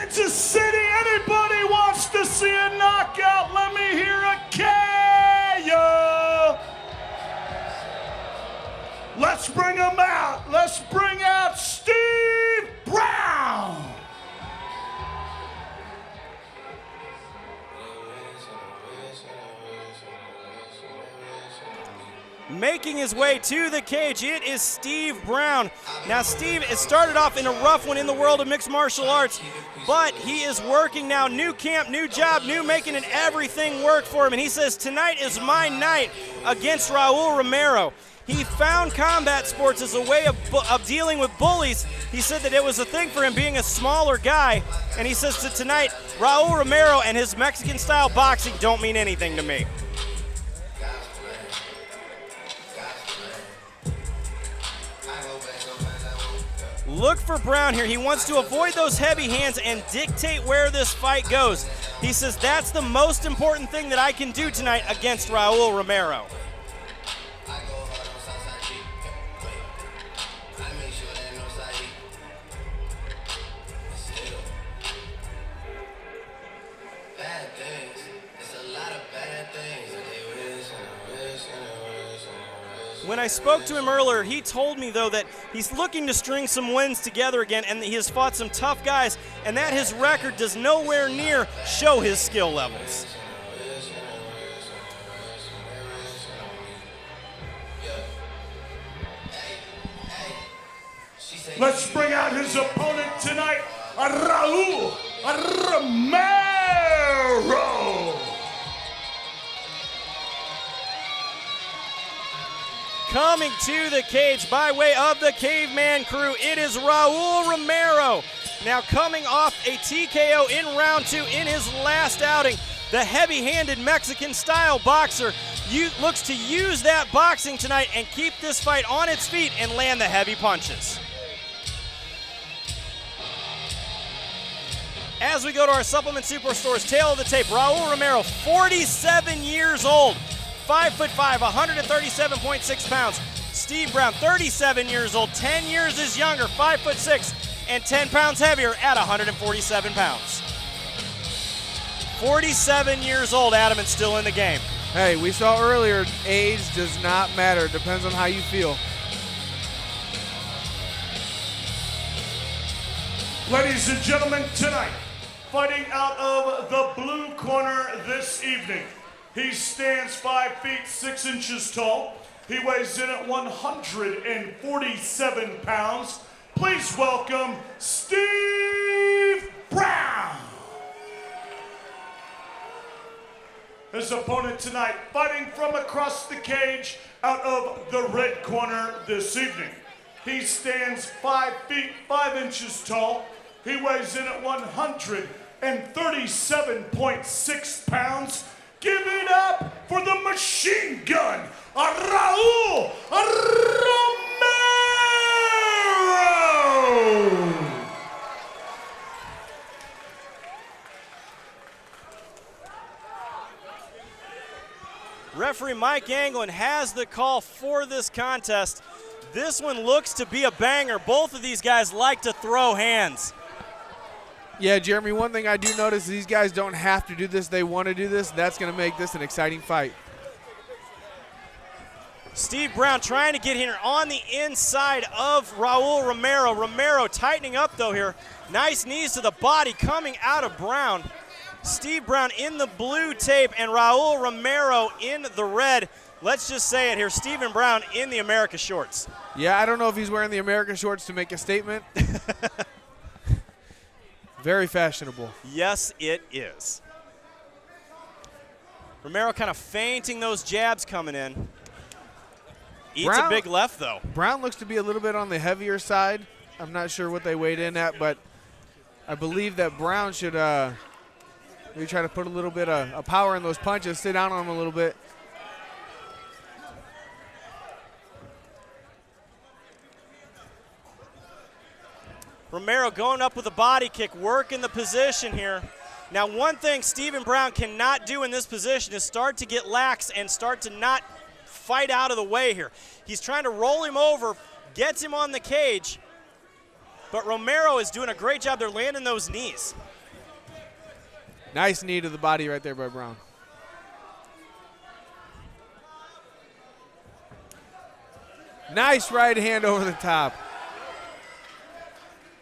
Kansas City. Anybody wants to see a knockout? Let me hear a KO. Let's bring him out. Let's bring out Steve Brown. Making his way to the cage, it is Steve Brown. Now, Steve has started off in a rough one in the world of mixed martial arts, but he is working now. New camp, new job, new making, and everything work for him. And he says, tonight is my night against Raul Romero. He found combat sports as a way of dealing with bullies. He said that it was a thing for him being a smaller guy. And he says that tonight, Raul Romero and his Mexican-style boxing don't mean anything to me. Look for Brown here. He wants to avoid those heavy hands and dictate where this fight goes. He says that's the most important thing that I can do tonight against Raul Romero. When I spoke to him earlier, he told me, though, that he's looking to string some wins together again, and he has fought some tough guys, and that his record does nowhere near show his skill levels. Let's bring out his opponent tonight, Raul Romero. Coming to the cage by way of the Caveman crew, it is Raul Romero. Now coming off a TKO in round 2 in his last outing, the heavy-handed Mexican-style boxer looks to use that boxing tonight and keep this fight on its feet and land the heavy punches. As we go to our Supplement Superstore's tail of the tape, Raul Romero, 47 years old. 5'5", 137.6 pounds. Steve Brown, 37 years old, 10 years is younger, 5'6", and 10 pounds heavier at 147 pounds. 47 years old, Adam, and still in the game. Hey, we saw earlier, age does not matter. It depends on how you feel. Ladies and gentlemen, tonight, fighting out of the blue corner this evening, he stands 5 feet 6 inches tall. He weighs in at 147 pounds. Please welcome Steve Brown. His opponent tonight, fighting from across the cage out of the red corner this evening. He stands 5 feet 5 inches tall. He weighs in at 137.6 pounds. Give it up for the machine gun, Raul Romero! Referee Mike Anglin has the call for this contest. This one looks to be a banger. Both of these guys like to throw hands. Yeah, Jeremy, one thing I do notice is these guys don't have to do this. They want to do this. That's going to make this an exciting fight. Steve Brown trying to get here on the inside of Raul Romero. Romero tightening up, though, here. Nice knees to the body coming out of Brown. Steve Brown in the blue tape and Raul Romero in the red. Let's just say it here, Stephen Brown in the America shorts. Yeah, I don't know if he's wearing the America shorts to make a statement. Very fashionable. Yes, it is. Romero kind of feinting those jabs coming in. Eats a big left, though. Brown looks to be a little bit on the heavier side. I'm not sure what they weighed in at, but I believe that Brown should maybe try to put a little bit of power in those punches, sit down on them a little bit. Romero going up with a body kick, working the position here. Now, one thing Stephen Brown cannot do in this position is start to get lax and start to not fight out of the way here. He's trying to roll him over, gets him on the cage, but Romero is doing a great job. They're landing those knees. Nice knee to the body right there by Brown. Nice right hand over the top.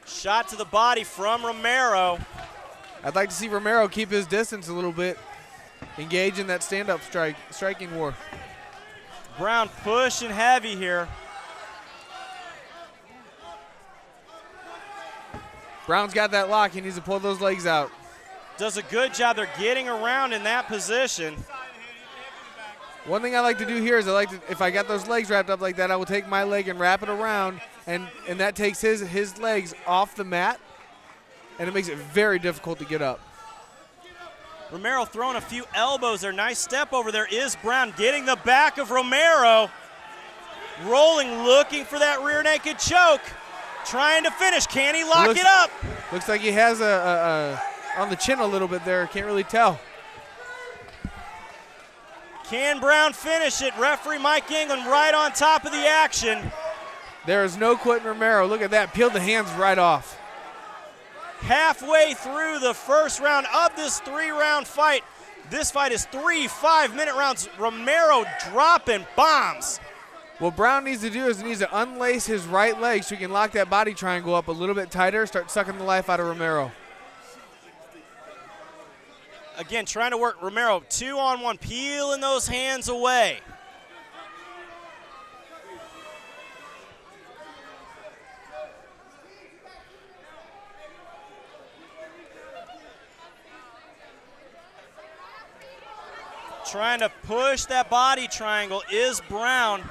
Shot to the body from Romero. I'd like to see Romero keep his distance a little bit, engage in that stand-up striking war. Brown pushing heavy here. Brown's got that lock. He needs to pull those legs out. Does a good job. They're getting around in that position. One thing I like to do here is if I got those legs wrapped up like that, I will take my leg and wrap it around, and that takes his legs off the mat, and it makes it very difficult to get up. Romero throwing a few elbows there. Nice step over there is Brown getting the back of Romero. Rolling, looking for that rear naked choke. Trying to finish. Can he lock it up? Looks like he has a on the chin a little bit there. Can't really tell. Can Brown finish it? Referee Mike England right on top of the action. There is no quitting Romero. Look at that. Peeled the hands right off. Halfway through the first round of this 3-round fight. This fight is 3 5-minute rounds. Romero dropping bombs. What Brown needs to do is he needs to unlace his right leg so he can lock that body triangle up a little bit tighter, start sucking the life out of Romero. Again, trying to work Romero 2-on-1, peeling those hands away. Trying to push that body triangle is Brown.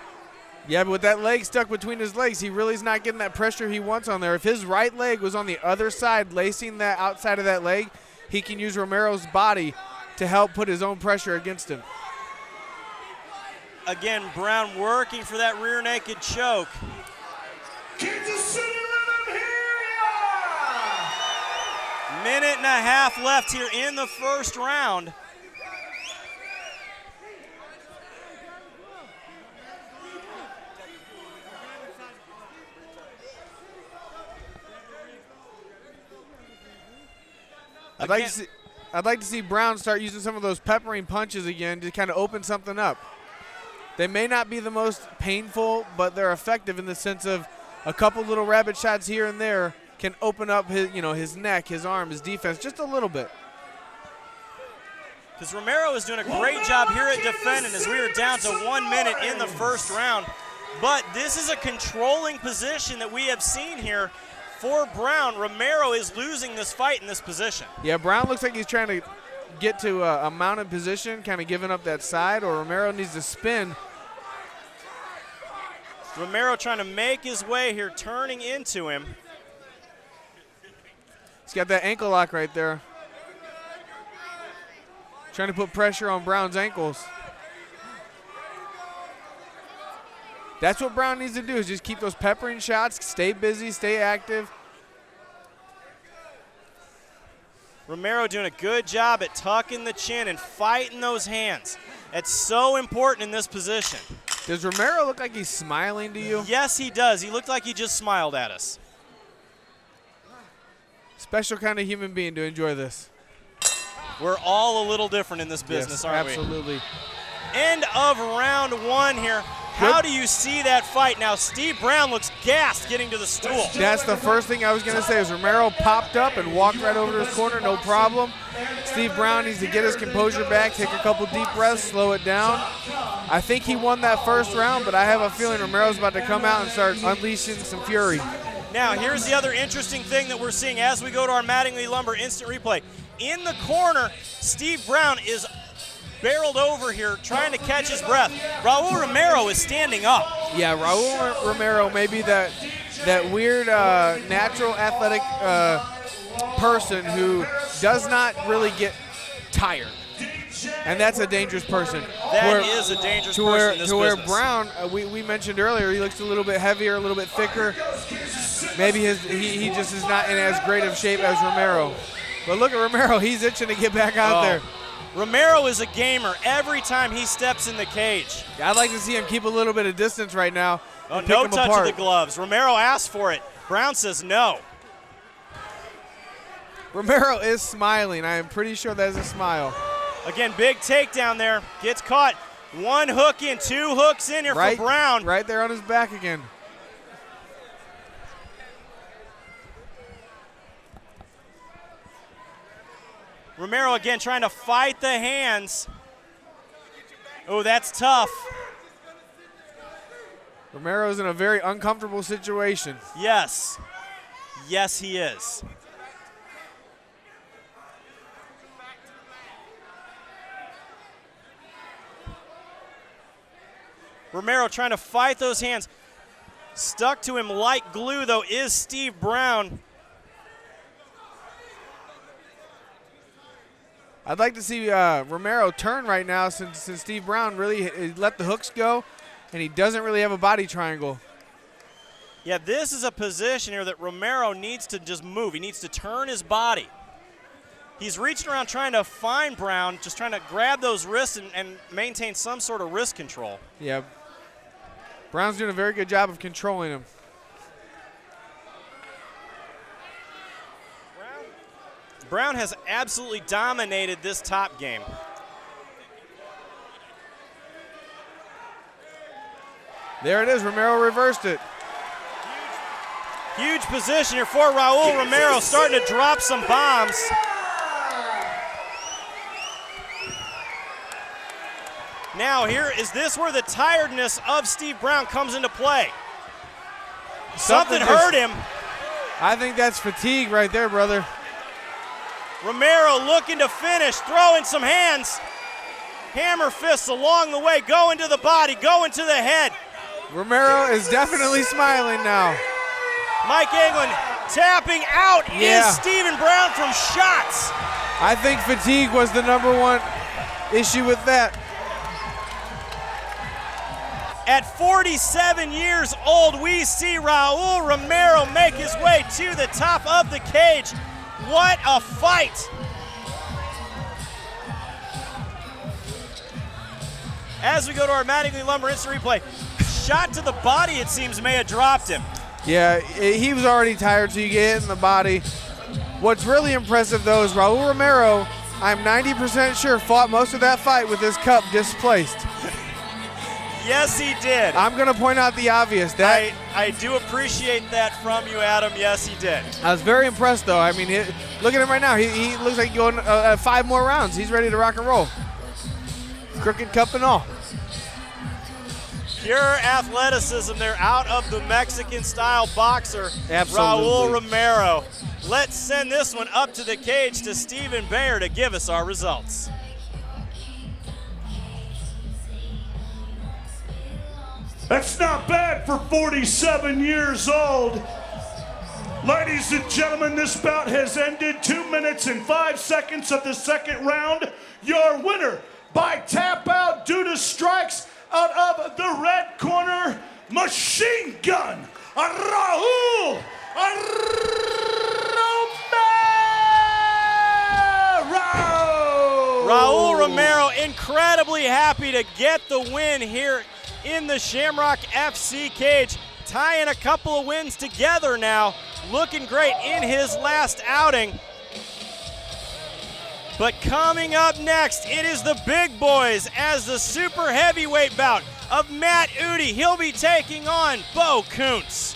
Yeah, but with that leg stuck between his legs, he really is not getting that pressure he wants on there. If his right leg was on the other side, lacing that outside of that leg, he can use Romero's body to help put his own pressure against him. Again, Brown working for that rear naked choke. Kansas City, let him hear ya! Minute and a half left here in the first round. I'd like to see Brown start using some of those peppering punches again to kind of open something up. They may not be the most painful, but they're effective in the sense of a couple little rabbit shots here and there can open up his neck, his arm, his defense just a little bit. Because Romero is doing a great job here at defending as we are down to 1 minute in the first round. But this is a controlling position that we have seen here. For Brown, Romero is losing this fight in this position. Yeah, Brown looks like he's trying to get to a mounted position, kind of giving up that side, or Romero needs to spin. Romero trying to make his way here, turning into him. He's got that ankle lock right there. Trying to put pressure on Brown's ankles. That's what Brown needs to do, is just keep those peppering shots, stay busy, stay active. Romero doing a good job at tucking the chin and fighting those hands. It's so important in this position. Does Romero look like he's smiling to you? Yes, he does. He looked like he just smiled at us. Special kind of human being to enjoy this. We're all a little different in this business, yes, aren't absolutely. we? End of round one here. How do you see that fight? Now, Steve Brown looks gassed getting to the stool. That's the first thing I was going to say is Romero popped up and walked right over to his corner, no problem. Steve Brown needs to get his composure back, take a couple deep breaths, slow it down. I think he won that first round, but I have a feeling Romero's about to come out and start unleashing some fury. Now, here's the other interesting thing that we're seeing as we go to our Mattingly Lumber instant replay. In the corner, Steve Brown is barreled over here trying to catch his breath. Raul Romero is standing up. Yeah, Raul Romero may be that weird natural athletic person who does not really get tired. And that's a dangerous person. That is a dangerous person in this where business. Brown, we mentioned earlier, he looks a little bit heavier, a little bit thicker. Maybe he just is not in as great of shape as Romero. But look at Romero, he's itching to get back out there. Romero is a gamer every time he steps in the cage. I'd like to see him keep a little bit of distance right now. Oh, no touch of the gloves. Romero asked for it. Brown says no. Romero is smiling. I am pretty sure that is a smile. Again, big takedown there. Gets caught. One hook in, two hooks in here for Brown. Right there on his back again. Romero again trying to fight the hands. Oh, that's tough. Romero's in a very uncomfortable situation. Yes. Yes, he is. Romero trying to fight those hands. Stuck to him like glue, though, is Steve Brown. I'd like to see Romero turn right now since Steve Brown really let the hooks go, and he doesn't really have a body triangle. Yeah, this is a position here that Romero needs to just move. He needs to turn his body. He's reaching around trying to find Brown, just trying to grab those wrists and maintain some sort of wrist control. Yeah. Brown's doing a very good job of controlling him. Brown has absolutely dominated this top game. There it is. Romero reversed it. Huge position here for Raul. Romero starting to drop some bombs. Now here, is this where the tiredness of Steve Brown comes into play? Something hurt him. I think that's fatigue right there, brother. Romero looking to finish, throwing some hands. Hammer fists along the way, going to the body, going to the head. Romero is definitely smiling now. Mike Anglin tapping out is Stephen Brown from shots. I think fatigue was the #1 issue with that. At 47 years old, we see Raul Romero make his way to the top of the cage. What a fight. As we go to our Mattingly Lumber instant replay, shot to the body, it seems, may have dropped him. Yeah, he was already tired, so you get hit in the body. What's really impressive, though, is Raul Romero, I'm 90% sure, fought most of that fight with his cup displaced. Yes, he did. I'm going to point out the obvious. I do appreciate that from you, Adam. Yes, he did. I was very impressed, though. I mean, look at him right now. He looks like he's going 5 more rounds. He's ready to rock and roll. Crooked cup and all. Pure athleticism there out of the Mexican-style boxer, Absolutely. Raul Romero. Let's send this one up to the cage to Stephen Bayer to give us our results. That's not bad for 47 years old. Ladies and gentlemen, this bout has ended. 2 minutes and 5 seconds of the second round. Your winner by tap out due to strikes out of the red corner, Machine Gun Raul Romero. Raul Romero incredibly happy to get the win here in the Shamrock FC cage, tying a couple of wins together now, looking great in his last outing. But coming up next, it is the big boys as the super heavyweight bout of Matt Udi. He'll be taking on Bo Kuntz.